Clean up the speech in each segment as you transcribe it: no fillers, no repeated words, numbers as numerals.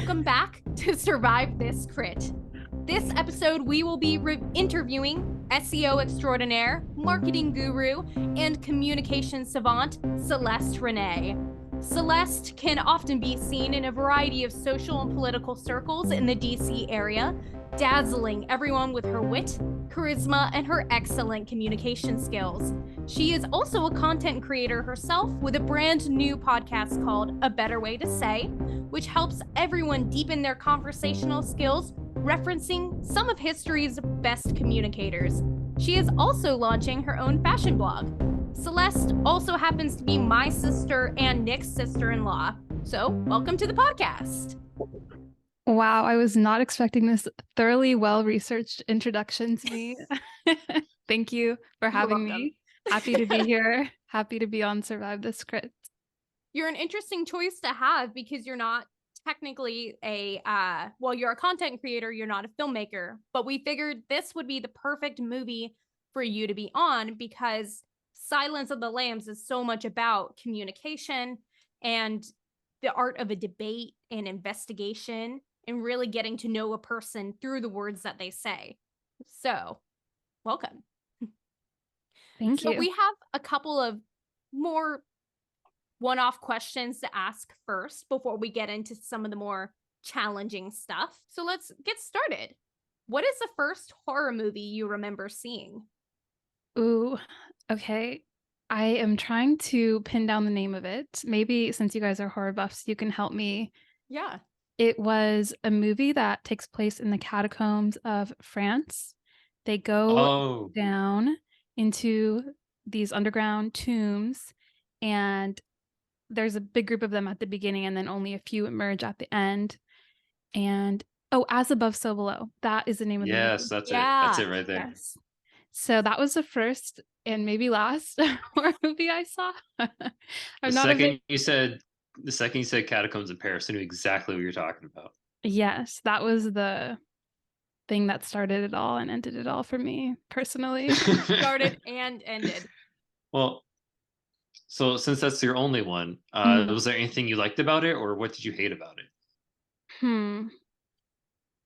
Welcome back to Survive This Crit. This episode, we will be interviewing SEO extraordinaire, marketing guru, and communication savant, Celeste Renee. Celeste can often be seen in a variety of social and political circles in the DC area, dazzling everyone with her wit, charisma, and her excellent communication skills. She is also a content creator herself with a brand new podcast called A Better Way to Say, which helps everyone deepen their conversational skills, referencing some of history's best communicators. She is also launching her own fashion blog. Celeste also happens to be my sister and Nick's sister-in-law. So, welcome to the podcast. Wow, I was not expecting this thoroughly well-researched introduction to me. Thank you for having me. Happy to be here. Happy to be on Survive This Crit. You're an interesting choice to have because you're not technically you're a content creator, you're not a filmmaker, but we figured this would be the perfect movie for you to be on because Silence of the Lambs is so much about communication and the art of a debate and investigation and really getting to know a person through the words that they say. So, welcome. Thank you. So we have a couple of more one-off questions to ask first before we get into some of the more challenging stuff. So let's get started. What is the first horror movie you remember seeing? Ooh, okay. I am trying to pin down the name of it. Maybe since you guys are horror buffs, you can help me. Yeah. It was a movie that takes place in the catacombs of France. They go down into these underground tombs, and there's a big group of them at the beginning, and then only a few emerge at the end. And As Above, So Below. That is the name of the movie. Yes, that's it. That's it right there. Yes. So that was the first and maybe last horror movie I saw. The second you said Catacombs in Paris, I knew exactly what you're talking about. Yes, that was the thing that started it all and ended it all for me personally. Started and ended. Well, so since that's your only one, was there anything you liked about it, or what did you hate about it?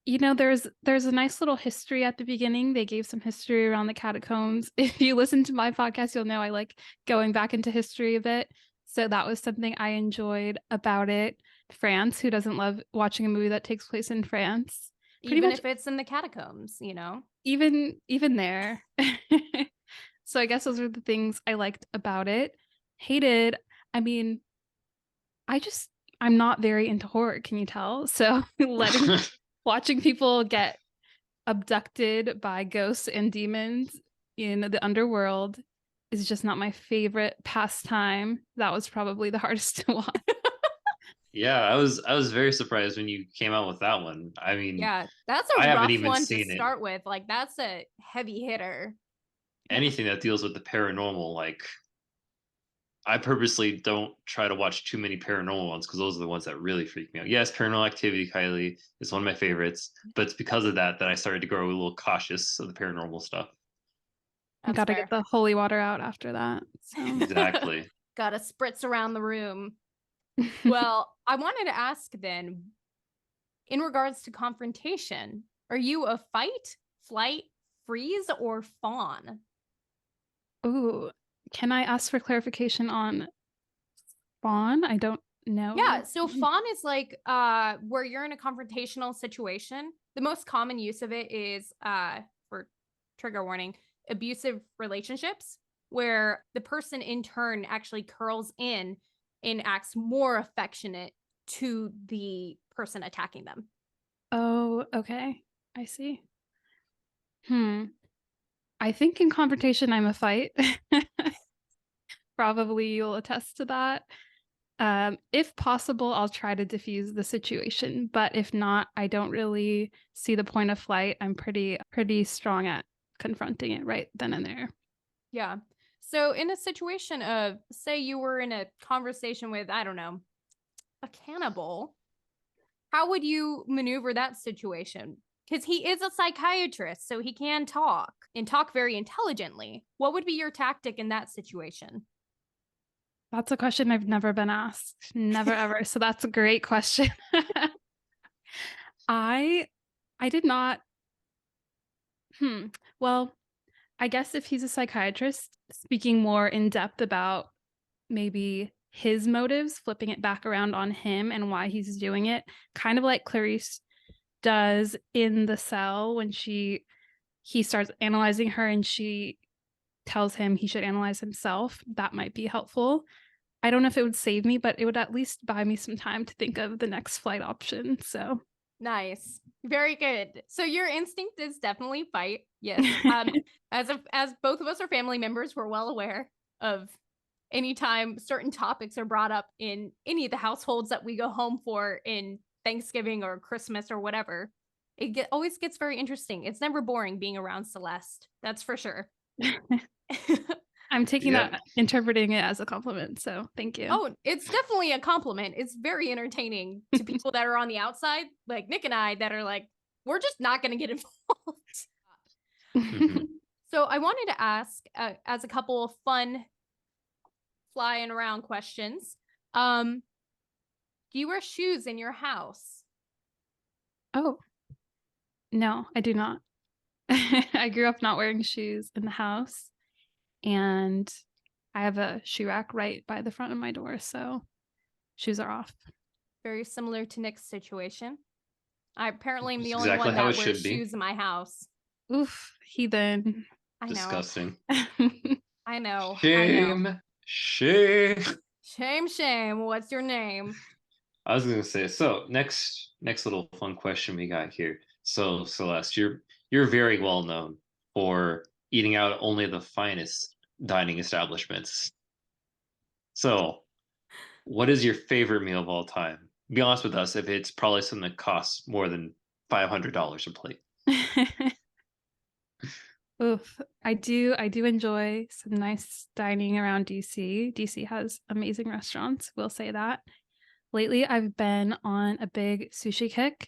You know, there's a nice little history at the beginning. They gave some history around the catacombs. If you listen to my podcast, you'll know I like going back into history a bit. So that was something I enjoyed about it. France, who doesn't love watching a movie that takes place in France? Even if it's in the catacombs, you know? Even there. So I guess those are the things I liked about it. Hated, I mean, I'm not very into horror, can you tell? So watching people get abducted by ghosts and demons in the underworld is just not my favorite pastime. That was probably the hardest to watch. Yeah, I was very surprised when you came out with that one. I mean, yeah, that's a rough one to start with. Like, that's a heavy hitter. Anything that deals with the paranormal, like, I purposely don't try to watch too many paranormal ones because those are the ones that really freak me out. Yes, Paranormal Activity, Kylie, is one of my favorites, but it's because of that I started to grow a little cautious of the paranormal stuff. I gotta get the holy water out after that. So. Exactly. Gotta spritz around the room. Well, I wanted to ask then, in regards to confrontation, are you a fight, flight, freeze, or fawn? Ooh. Can I ask for clarification on fawn? I don't know. Yeah, so fawn is like where you're in a confrontational situation. The most common use of it is, for trigger warning, abusive relationships, where the person in turn actually curls in and acts more affectionate to the person attacking them. Oh, okay. I see. I think in confrontation, I'm a fight. Probably you'll attest to that. If possible, I'll try to diffuse the situation, but if not, I don't really see the point of flight. I'm pretty strong at confronting it right then and there. Yeah. So in a situation of, say you were in a conversation with, I don't know, a cannibal, how would you maneuver that situation? Because he is a psychiatrist, so he can talk and talk very intelligently. What would be your tactic in that situation? That's a question I've never been asked. Never, ever. So that's a great question. I did not. Well, I guess if he's a psychiatrist, speaking more in depth about maybe his motives, flipping it back around on him and why he's doing it, kind of like Clarice does in the cell when he starts analyzing her and she tells him he should analyze himself. That might be helpful. I don't know if it would save me, but it would at least buy me some time to think of the next flight option. So Nice. Very good. So your instinct is definitely fight. Yes. As both of us are family members, we're well aware of anytime certain topics are brought up in any of the households that we go home for in Thanksgiving or Christmas or whatever. It always gets very interesting. It's never boring being around Celeste. That's for sure. I'm taking that, interpreting it as a compliment. So thank you. Oh, it's definitely a compliment. It's very entertaining to people that are on the outside, like Nick and I, that are like, we're just not going to get involved. So I wanted to ask, as a couple of fun flying around questions, do you wear shoes in your house? Oh, no, I do not. I grew up not wearing shoes in the house, and I have a shoe rack right by the front of my door, so shoes are off. Very similar to Nick's situation. I apparently am the That's only exactly one how that it wears should be. shoes in my house. Oof, heathen. I know. Disgusting. I know. Shame. Shame. Shame, shame. What's your name? I was gonna say, so next little fun question we got here. So Celeste, you're very well known for eating out at only the finest dining establishments. So what is your favorite meal of all time? Be honest with us if it's probably something that costs more than $500 a plate. Oof, I do enjoy some nice dining around DC. DC has amazing restaurants, we'll say that. Lately, I've been on a big sushi kick,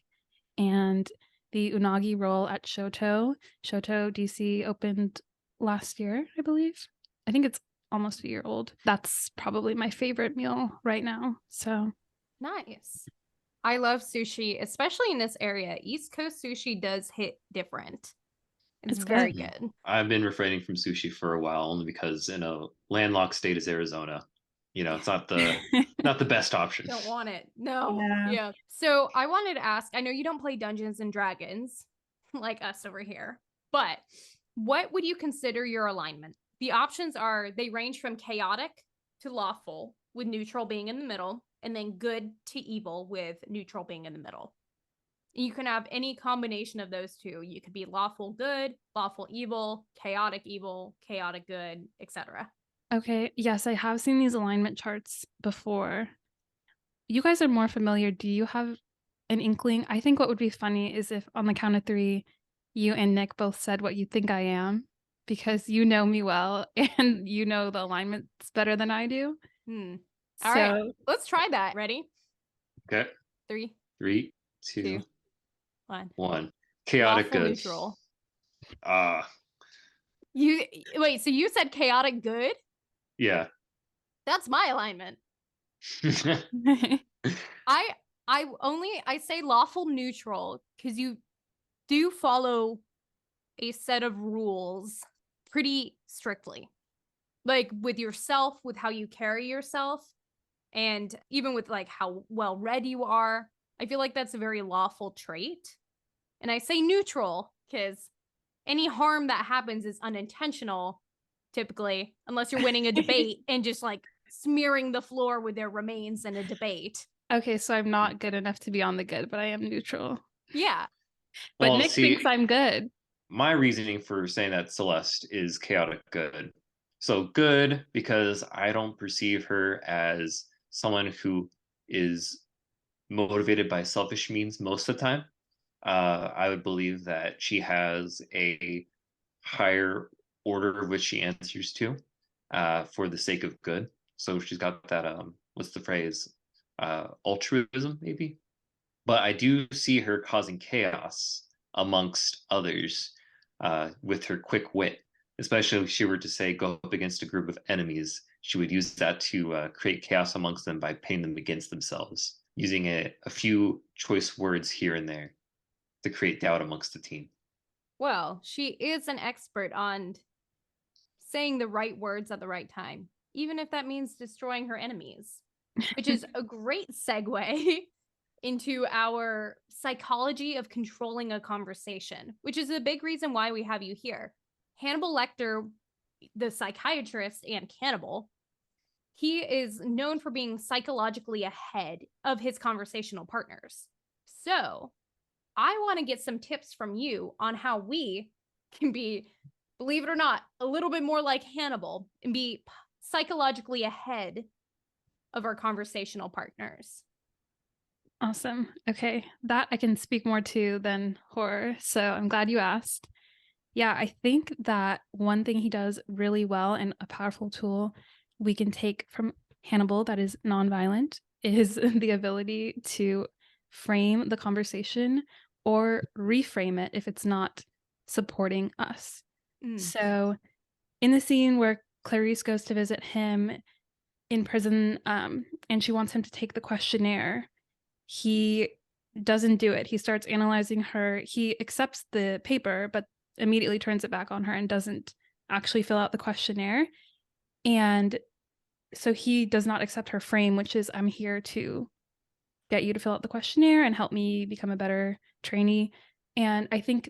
and the unagi roll at Shoto DC opened last year, I believe. I think it's almost a year old. That's probably my favorite meal right now. So Nice. I love sushi, especially in this area. East Coast sushi does hit different. It's very good. I've been refraining from sushi for a while only because in a landlocked state as Arizona, it's not the best option. Don't want it. No. Yeah. So I wanted to ask, I know you don't play Dungeons and Dragons like us over here, but what would you consider your alignment? The options are, they range from chaotic to lawful, with neutral being in the middle, and then good to evil with neutral being in the middle. You can have any combination of those two. You could be lawful good, lawful evil, chaotic good, etc. Okay, yes, I have seen these alignment charts before. You guys are more familiar. Do you have an inkling? I think what would be funny is if on the count of 3, you and Nick both said what you think I am, because you know me well and you know the alignments better than I do. All right, let's try that. Ready? Okay. 3, 2, 1. Lawful Chaotic good. Neutral. Wait, so you said chaotic good? Yeah. That's my alignment. I say lawful neutral because you do follow a set of rules pretty strictly, like with yourself, with how you carry yourself, and even with like how well read you are. I feel like that's a very lawful trait. And I say neutral because any harm that happens is unintentional, typically, unless you're winning a debate and just like smearing the floor with their remains in a debate. Okay, so I'm not good enough to be on the good, but I am neutral. Yeah. But well, Nick thinks I'm good. My reasoning for saying that Celeste is chaotic good. So good because I don't perceive her as someone who is motivated by selfish means most of the time. I would believe that she has a higher order of which she answers to for the sake of good. So she's got that, what's the phrase? Altruism, maybe? But I do see her causing chaos amongst others with her quick wit. Especially if she were to say go up against a group of enemies, she would use that to create chaos amongst them by pitting them against themselves, using a few choice words here and there. to create doubt amongst the team. Well, she is an expert on saying the right words at the right time, even if that means destroying her enemies, which is a great segue into our psychology of controlling a conversation, which is a big reason why we have you here. Hannibal Lecter, the psychiatrist and cannibal, he is known for being psychologically ahead of his conversational partners. So I want to get some tips from you on how we can be, believe it or not, a little bit more like Hannibal and be psychologically ahead of our conversational partners. Awesome. Okay. That I can speak more to than horror. So I'm glad you asked. Yeah, I think that one thing he does really well and a powerful tool we can take from Hannibal that is nonviolent is the ability to frame the conversation or reframe it if it's not supporting us. So in the scene where Clarice goes to visit him in prison, and she wants him to take the questionnaire, he doesn't do it. He starts analyzing her. He accepts the paper, but immediately turns it back on her and doesn't actually fill out the questionnaire. And so he does not accept her frame, which is, I'm here to get you to fill out the questionnaire and help me become a better trainee. And I think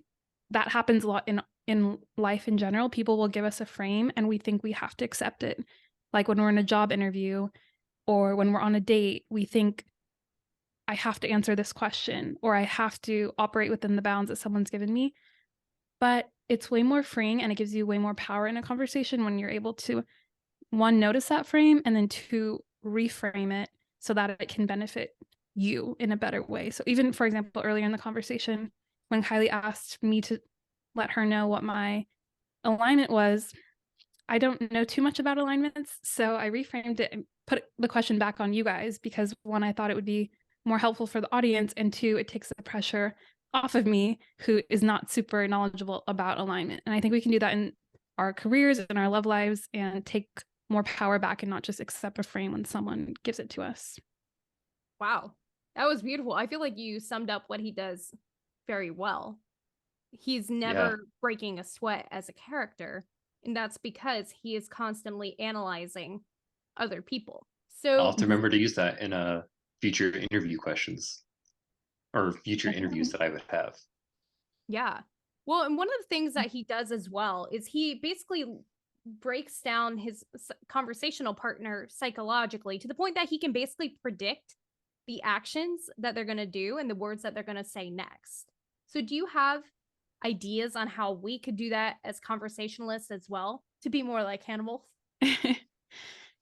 that happens a lot in life in general. People will give us a frame and we think we have to accept it. Like when we're in a job interview or when we're on a date, we think I have to answer this question or I have to operate within the bounds that someone's given me. But it's way more freeing and it gives you way more power in a conversation when you're able to, one, notice that frame, and then two, reframe it so that it can benefit you in a better way. So even, for example, earlier in the conversation, when Kylie asked me to let her know what my alignment was, I don't know too much about alignments. So I reframed it and put the question back on you guys because, one, I thought it would be more helpful for the audience, and two, it takes the pressure off of me, who is not super knowledgeable about alignment. And I think we can do that in our careers and our love lives and take more power back and not just accept a frame when someone gives it to us. Wow, that was beautiful. I feel like you summed up what he does very well. He's never breaking a sweat as a character, and that's because he is constantly analyzing other people. So I'll have to remember to use that in future interview questions or future interviews that I would have. Yeah. Well, and one of the things that he does as well is he basically breaks down his conversational partner psychologically to the point that he can basically predict the actions that they're going to do and the words that they're going to say next. So do you have ideas on how we could do that as conversationalists as well to be more like Hannibal?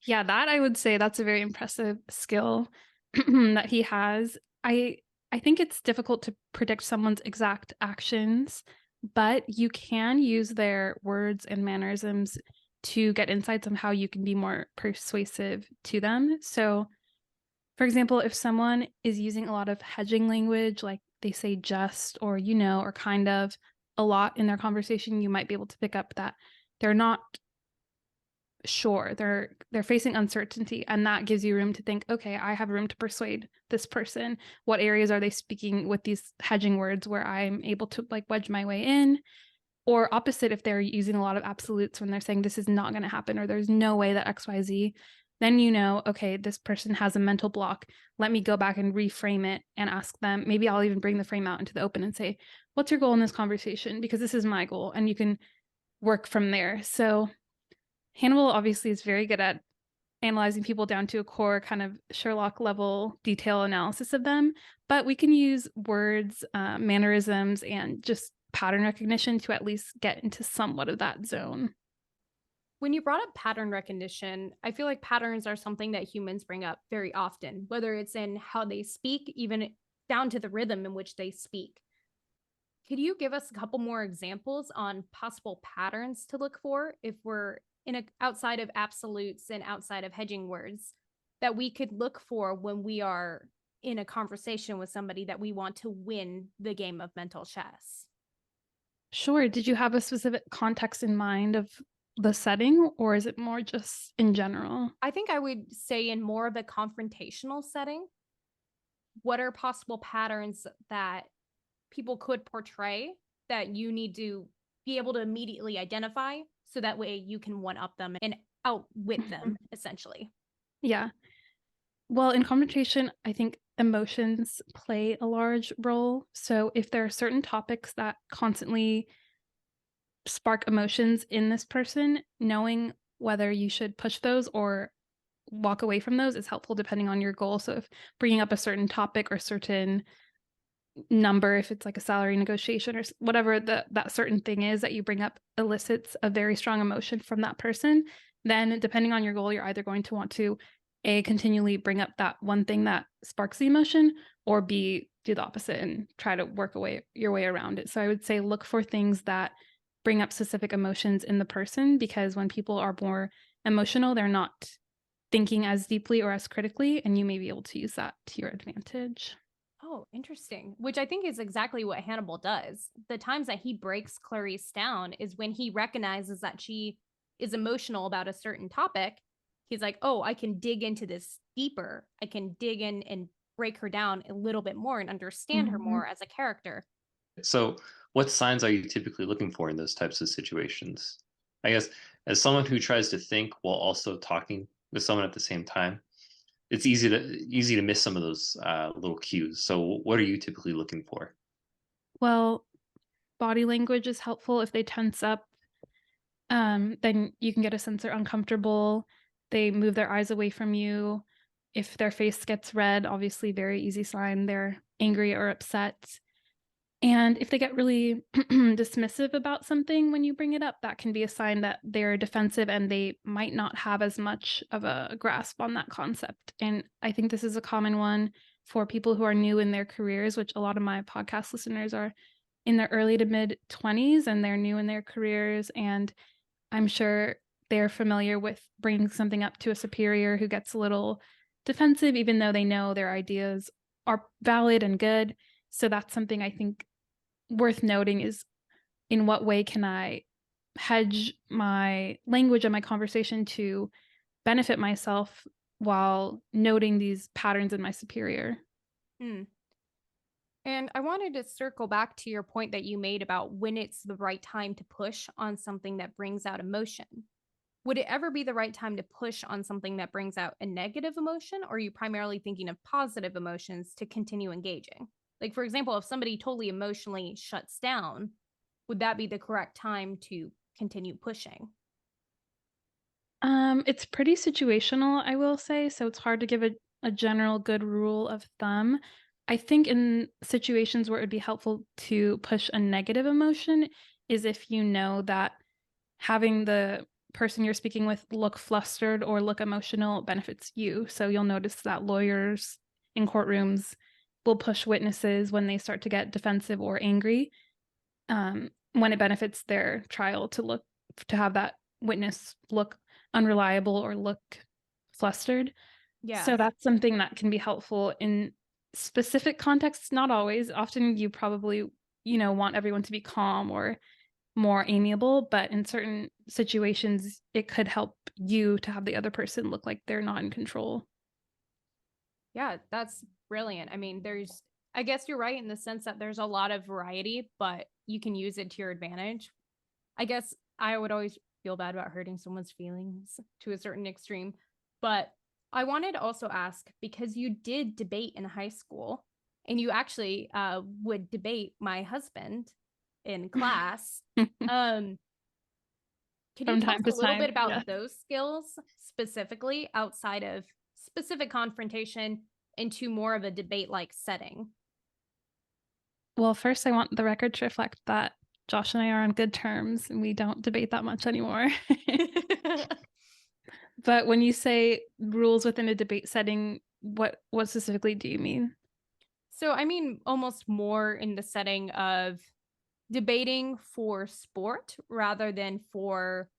Yeah, that I would say that's a very impressive skill that he has. I think it's difficult to predict someone's exact actions, but you can use their words and mannerisms to get insights on how you can be more persuasive to them. So, for example, if someone is using a lot of hedging language, like they say just or you know or kind of a lot in their conversation, you might be able to pick up that they're not sure, they're facing uncertainty, and that gives you room to think, okay, I have room to persuade this person. What areas are they speaking with these hedging words where I'm able to like wedge my way in? Or opposite, if they're using a lot of absolutes when they're saying this is not going to happen or there's no way that XYZ, then you know, okay, this person has a mental block. Let me go back and reframe it and ask them. Maybe I'll even bring the frame out into the open and say, what's your goal in this conversation? Because this is my goal, and you can work from there. So Hannibal obviously is very good at analyzing people down to a core kind of Sherlock level detail analysis of them, but we can use words, mannerisms, and just pattern recognition to at least get into somewhat of that zone. When you brought up pattern recognition, I feel like patterns are something that humans bring up very often, whether it's in how they speak, even down to the rhythm in which they speak. Could you give us a couple more examples on possible patterns to look for if we're outside of absolutes and outside of hedging words that we could look for when we are in a conversation with somebody that we want to win the game of mental chess? Sure. Did you have a specific context in mind of the setting, or is it more just in general? I think I would say in more of a confrontational setting, what are possible patterns that people could portray that you need to be able to immediately identify so that way you can one-up them and outwit them, essentially. Yeah. Well, in confrontation, I think emotions play a large role. So if there are certain topics that constantly spark emotions in this person, knowing whether you should push those or walk away from those is helpful depending on your goal. So if bringing up a certain topic or certain number, if it's like a salary negotiation or whatever that certain thing is that you bring up elicits a very strong emotion from that person, then depending on your goal, you're either going to want to continually bring up that one thing that sparks the emotion, or B, do the opposite and try to work your way around it. So I would say look for things that bring up specific emotions in the person, because when people are more emotional, they're not thinking as deeply or as critically, and you may be able to use that to your advantage. Oh, interesting. Which I think is exactly what Hannibal does. The times that he breaks Clarice down is when he recognizes that she is emotional about a certain topic. He's like, oh, I can dig into this deeper. I can dig in and break her down a little bit more and understand her more as a character. So, what signs are you typically looking for in those types of situations? I guess as someone who tries to think while also talking with someone at the same time, it's easy to miss some of those little cues. So, what are you typically looking for? Well, body language is helpful. If they tense up, then you can get a sense they're uncomfortable. They move their eyes away from you. If their face gets red, obviously very easy sign they're angry or upset. And if they get really dismissive about something when you bring it up, that can be a sign that they're defensive and they might not have as much of a grasp on that concept. And I think this is a common one for people who are new in their careers, which a lot of my podcast listeners are in their early to mid 20s and they're new in their careers. And I'm sure they're familiar with bringing something up to a superior who gets a little defensive, even though they know their ideas are valid and good. So that's something I think worth noting is, in what way can I hedge my language and my conversation to benefit myself while noting these patterns in my superior? And I wanted to circle back to your point that you made about when it's the right time to push on something that brings out emotion. Would it ever be the right time to push on something that brings out a negative emotion, or are you primarily thinking of positive emotions to continue engaging? Like, for example, if somebody totally emotionally shuts down, would that be the correct time to continue pushing? It's pretty situational, I will say, so it's hard to give a general good rule of thumb. I think in situations where it would be helpful to push a negative emotion is if you know that having the person you're speaking with look flustered or look emotional benefits you. So you'll notice that lawyers in courtrooms will push witnesses when they start to get defensive or angry, when it benefits their trial to have that witness look unreliable or look flustered. Yeah. So that's something that can be helpful in specific contexts, not always. Often you probably, want everyone to be calm or more amiable, but in certain situations, it could help you to have the other person look like they're not in control. Yeah, that's brilliant. I mean, I guess you're right in the sense that there's a lot of variety, but you can use it to your advantage. I guess I would always feel bad about hurting someone's feelings to a certain extreme. But I wanted to also ask, because you did debate in high school and you actually would debate my husband in class. Can you From tell time us to a little time, bit about yeah. those skills specifically outside of specific confrontation into more of a debate-like setting? Well, first, I want the record to reflect that Josh and I are on good terms and we don't debate that much anymore. But when you say rules within a debate setting, what specifically do you mean? So, I mean, almost more in the setting of debating for sport rather than for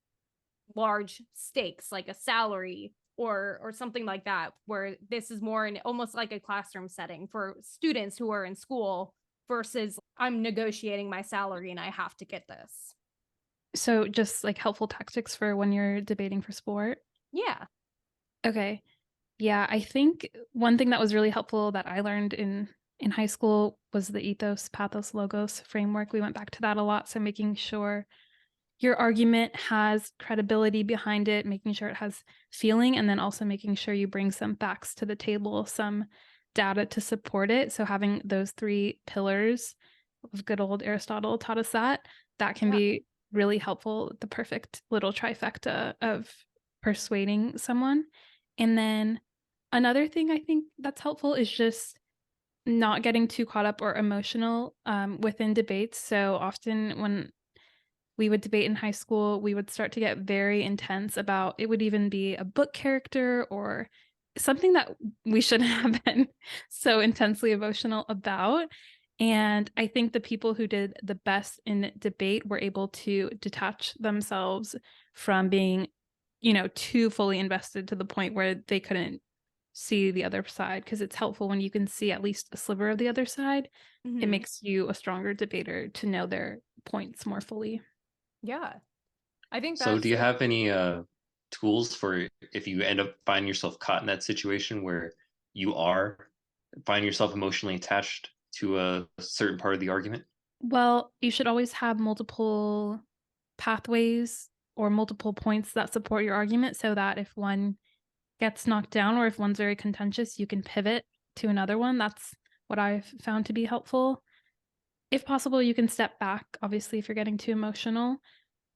large stakes like a salary or something like that, where this is more in almost like a classroom setting for students who are in school versus I'm negotiating my salary and I have to get this. So just like helpful tactics for when you're debating for sport? Yeah. Okay. Yeah, I think one thing that was really helpful that I learned in in high school was the ethos, pathos, logos framework. We went back to that a lot. So making sure your argument has credibility behind it, making sure it has feeling, and then also making sure you bring some facts to the table, some data to support it. So having those 3 pillars of good old Aristotle taught us that can be really helpful, the perfect little trifecta of persuading someone. And then another thing I think that's helpful is just not getting too caught up or emotional within debates. So often when we would debate in high school, we would start to get very intense about, it would even be a book character or something that we shouldn't have been so intensely emotional about. And I think the people who did the best in debate were able to detach themselves from being, too fully invested to the point where they couldn't see the other side, because it's helpful when you can see at least a sliver of the other side. It makes you a stronger debater to know their points more fully. Yeah. I think So do you that's have any tools for if you end up finding yourself caught in that situation where you are finding yourself emotionally attached to a certain part of the argument? Well, you should always have multiple pathways or multiple points that support your argument, so that if one gets knocked down or if one's very contentious, you can pivot to another one. That's what I've found to be helpful. If possible, you can step back, obviously, if you're getting too emotional.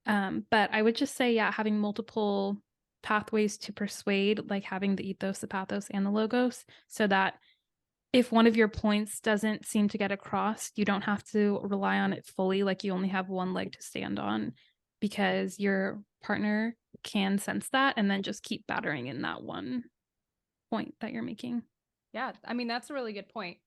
But I would just say, yeah, having multiple pathways to persuade, like having the ethos, the pathos, and the logos, so that if one of your points doesn't seem to get across, you don't have to rely on it fully, like you only have one leg to stand on, because your partner can sense that and then just keep battering in that one point that you're making. Yeah, I mean, that's a really good point.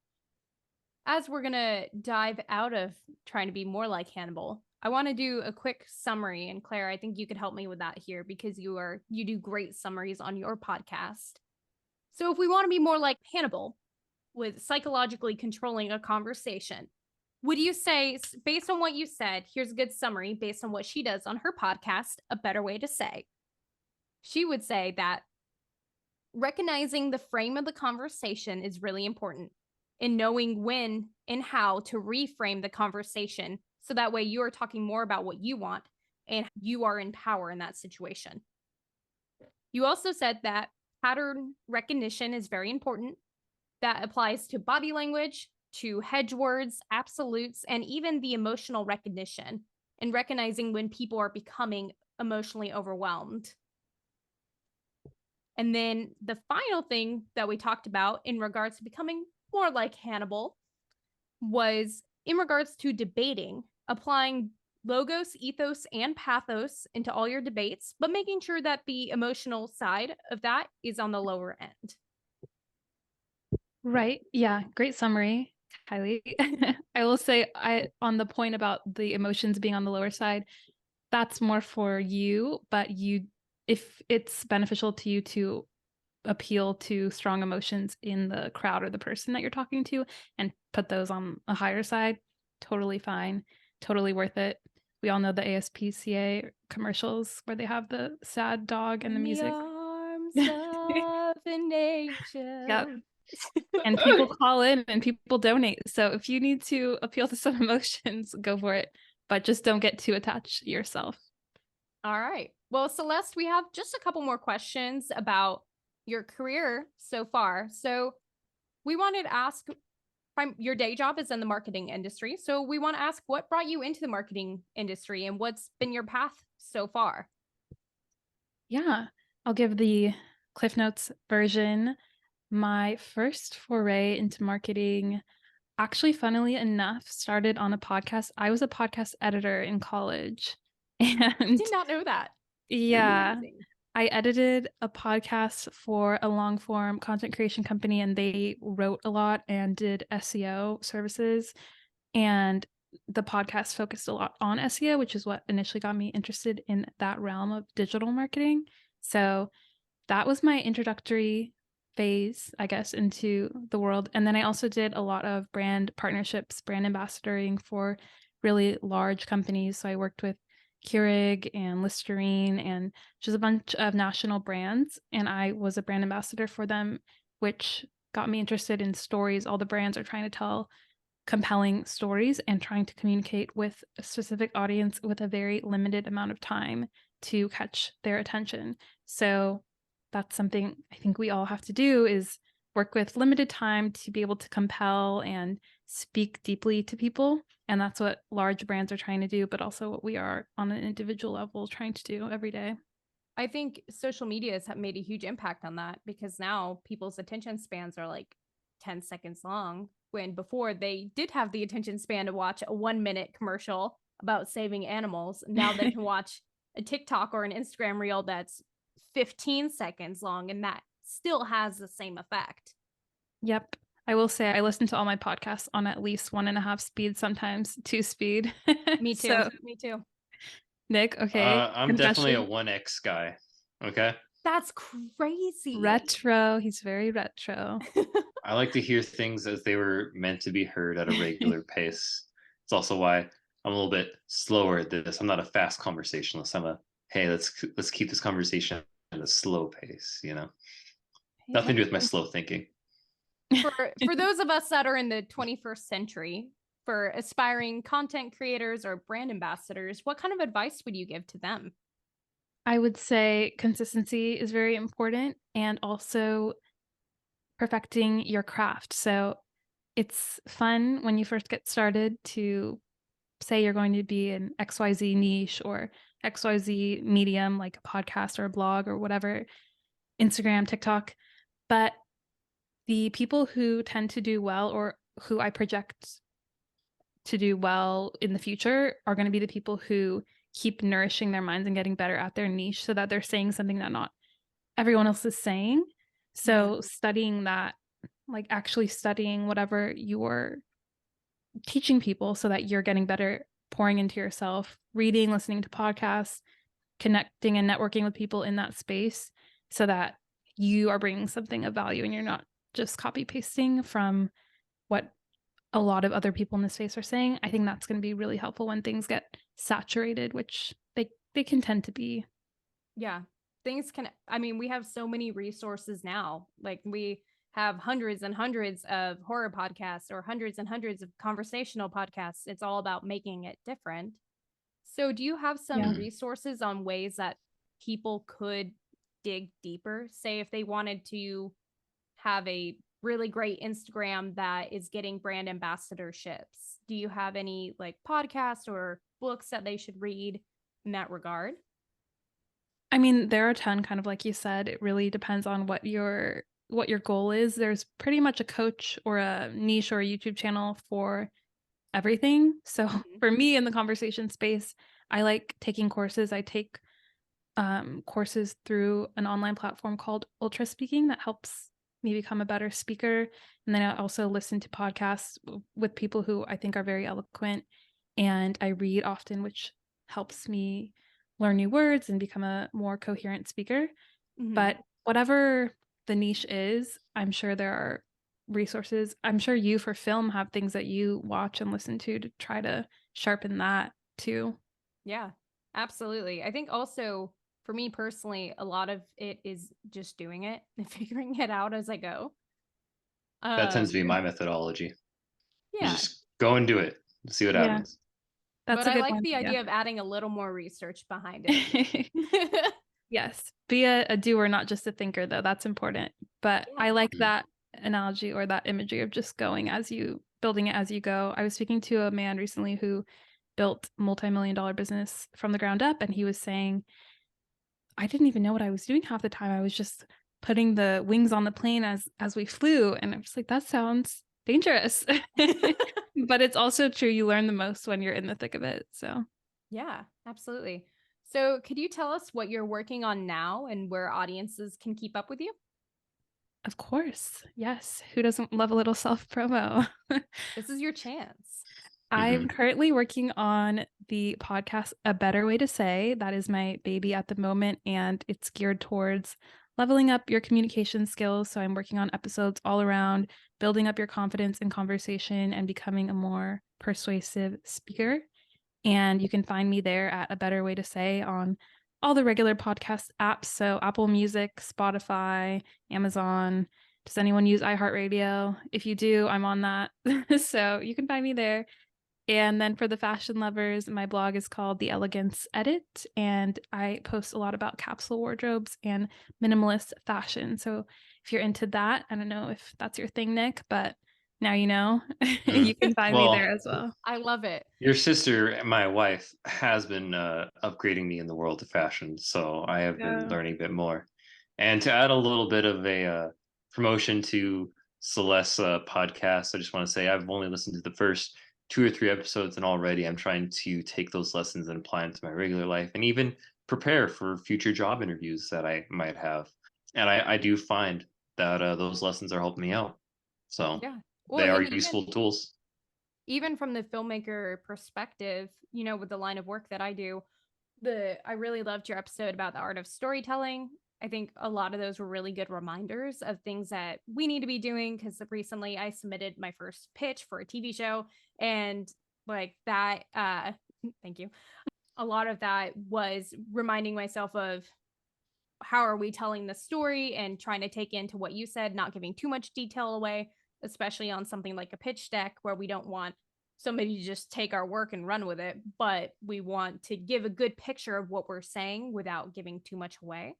As we're going to dive out of trying to be more like Hannibal, I want to do a quick summary. And Claire, I think you could help me with that here because you do great summaries on your podcast. So if we want to be more like Hannibal with psychologically controlling a conversation, would you say, based on what you said, here's a good summary based on what she does on her podcast, a better way to say, she would say that recognizing the frame of the conversation is really important, and knowing when and how to reframe the conversation so that way you are talking more about what you want and you are in power in that situation. You also said that pattern recognition is very important. That applies to body language, to hedge words, absolutes, and even the emotional recognition, and recognizing when people are becoming emotionally overwhelmed. And then the final thing that we talked about in regards to becoming more like Hannibal was in regards to debating, applying logos, ethos, and pathos into all your debates, but making sure that the emotional side of that is on the lower end. Right. Yeah. Great summary, Kylie. I will say, on the point about the emotions being on the lower side, that's more for you, but if it's beneficial to you to appeal to strong emotions in the crowd or the person that you're talking to and put those on a higher side, totally fine, totally worth it. We all know the ASPCA commercials where they have the sad dog and the music. Arms of an angel. Yep. And people call in and people donate. So if you need to appeal to some emotions, go for it. But just don't get too attached yourself. All right. Well, Celeste, we have just a couple more questions about your career so far. So we wanted to ask, your day job is in the marketing industry. So we want to ask, what brought you into the marketing industry and what's been your path so far? Yeah, I'll give the Cliff Notes version. My first foray into marketing, actually, funnily enough, started on a podcast. I was a podcast editor in college. And I did not know that. yeah, I edited a podcast for a long form content creation company, and they wrote a lot and did SEO services. And the podcast focused a lot on SEO, which is what initially got me interested in that realm of digital marketing. So that was my introductory phase, I guess, into the world. And then I also did a lot of brand partnerships, brand ambassadoring for really large companies. So I worked with Keurig and Listerine and just a bunch of national brands. And I was a brand ambassador for them, which got me interested in stories. All the brands are trying to tell compelling stories and trying to communicate with a specific audience with a very limited amount of time to catch their attention. So that's something I think we all have to do, is work with limited time to be able to compel and speak deeply to people. And that's what large brands are trying to do, but also what we are on an individual level trying to do every day. I think social media has made a huge impact on that, because now people's attention spans are like 10 seconds long, when before they did have the attention span to watch a 1-minute commercial about saving animals. Now they can watch a TikTok or an Instagram reel that's 15 seconds long, and that still has the same effect. Yep. I will say I listen to all my podcasts on at least 1.5 speed, sometimes 2 speed. Me too. So, Me too. Nick, okay. I'm definitely a confession. 1X guy. Okay. That's crazy. Retro. He's very retro. I like to hear things as they were meant to be heard at a regular pace. It's also why I'm a little bit slower at this. I'm not a fast conversationalist. I'm a, hey, let's keep this conversation at a slow pace, you know. Nothing to do with my slow thinking. For those of us that are in the 21st century, for aspiring content creators or brand ambassadors, what kind of advice would you give to them? I would say consistency is very important, and also perfecting your craft. So it's fun when you first get started to say you're going to be an XYZ niche or XYZ medium, like a podcast or a blog or whatever, Instagram, TikTok. But the people who tend to do well, or who I project to do well in the future, are going to be the people who keep nourishing their minds and getting better at their niche, so that they're saying something that not everyone else is saying. So studying that, like actually studying whatever you're teaching people, so that you're getting better, pouring into yourself, reading, listening to podcasts, connecting and networking with people in that space, so that you are bringing something of value and you're not just copy pasting from what a lot of other people in the space are saying. I think that's going to be really helpful when things get saturated, which they can tend to be. Yeah. Things can, I mean, we have so many resources now. Like, we have hundreds and hundreds of horror podcasts, or hundreds and hundreds of conversational podcasts. It's all about making it different. So do you have some resources on ways that people could dig deeper? Say if they wanted to have a really great Instagram that is getting brand ambassadorships, do you have any like podcasts or books that they should read in that regard? I mean, there are a ton, kind of like you said. It really depends on what your goal is. There's pretty much a coach or a niche or a YouTube channel for everything. So for me in the conversation space, I like taking courses. I take courses through an online platform called Ultra Speaking that helps me become a better speaker. And then I also listen to podcasts with people who I think are very eloquent. And I read often, which helps me learn new words and become a more coherent speaker. But whatever the niche is, I'm sure there are resources. I'm sure you, for film, have things that you watch and listen to try to sharpen that too. Yeah, absolutely. I think also for me personally, a lot of it is just doing it and figuring it out as I go. That tends to be my methodology. Yeah. You just go and do it. See what happens. That's but a good I like one. the idea of adding a little more research behind it. Yes. Be a doer, not just a thinker, though. That's important. But I like that analogy, or that imagery, of just building it as you go. I was speaking to a man recently who built multi-million-dollar business from the ground up, and he was saying, I didn't even know what I was doing half the time. I was just putting the wings on the plane as we flew. And I'm just like, that sounds dangerous. But it's also true. You learn the most when you're in the thick of it. So yeah, absolutely. So could you tell us what you're working on now and where audiences can keep up with you? Of course. Yes. Who doesn't love a little self-promo? This is your chance. I'm currently working on the podcast, A Better Way to Say. That is my baby at the moment, and it's geared towards leveling up your communication skills. So I'm working on episodes all around building up your confidence in conversation and becoming a more persuasive speaker. And you can find me there at A Better Way to Say on all the regular podcast apps. So Apple Music, Spotify, Amazon, Does anyone use iHeartRadio? If you do, I'm on that. So you can find me there. And then for the fashion lovers, my blog is called The Elegance Edit, and I post a lot about capsule wardrobes and minimalist fashion. So if you're into that, I don't know if that's your thing, Nick, but now you know. You can find me there as well. I love it. Your sister, my wife, has been upgrading me in the world of fashion, so I have been learning a bit more. And to add a little bit of a promotion to Celeste's podcast, I just want to say I've only listened to the first 2 or 3 episodes, and already I'm trying to take those lessons and apply them to my regular life, and even prepare for future job interviews that I might have. And I do find that those lessons are helping me out. So Yeah. they are and useful tools. even from the filmmaker perspective, you know, with the line of work that I do, I really loved your episode about the art of storytelling. I think a lot of those were really good reminders of things that we need to be doing, because recently I submitted my first pitch for a TV show, and like that thank you. A lot of that was reminding myself of how are we telling the story and trying to take into what you said, not giving too much detail away, especially on something like a pitch deck where we don't want somebody to just take our work and run with it, but we want to give a good picture of what we're saying without giving too much away.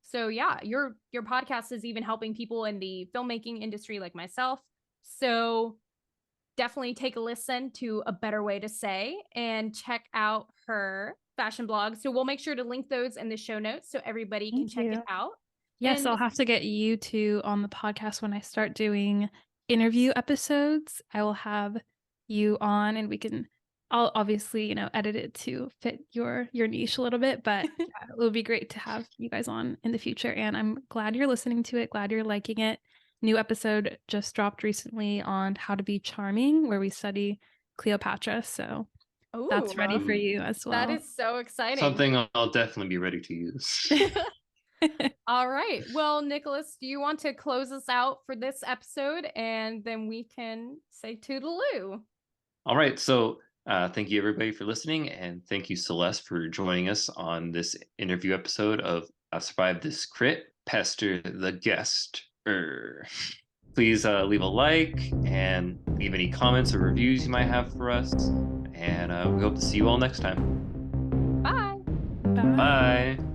So yeah, your podcast is even helping people in the filmmaking industry like myself. So definitely take a listen to A Better Way to Say and check out her fashion blog. So we'll make sure to link those in the show notes so everybody can check it out. Yes, And I'll have to get you two on the podcast when I start doing interview episodes. I will have you on, and I'll obviously, you know, edit it to fit your niche a little bit, but yeah, it would be great to have you guys on in the future. And I'm glad you're listening to it, glad you're liking it. New episode just dropped recently on how to be charming, where we study Cleopatra. So that's ready for you as well. That is so exciting. Something I'll definitely be ready to use. All right. Well, Nicholas, do you want to close us out for this episode, and then we can say toodaloo? All right. So thank you, everybody, for listening. And thank you, Celeste, for joining us on this interview episode of Survive This Crit, Pester the Guest. Please leave a like and leave any comments or reviews you might have for us. And we hope to see you all next time. Bye. Bye. Bye.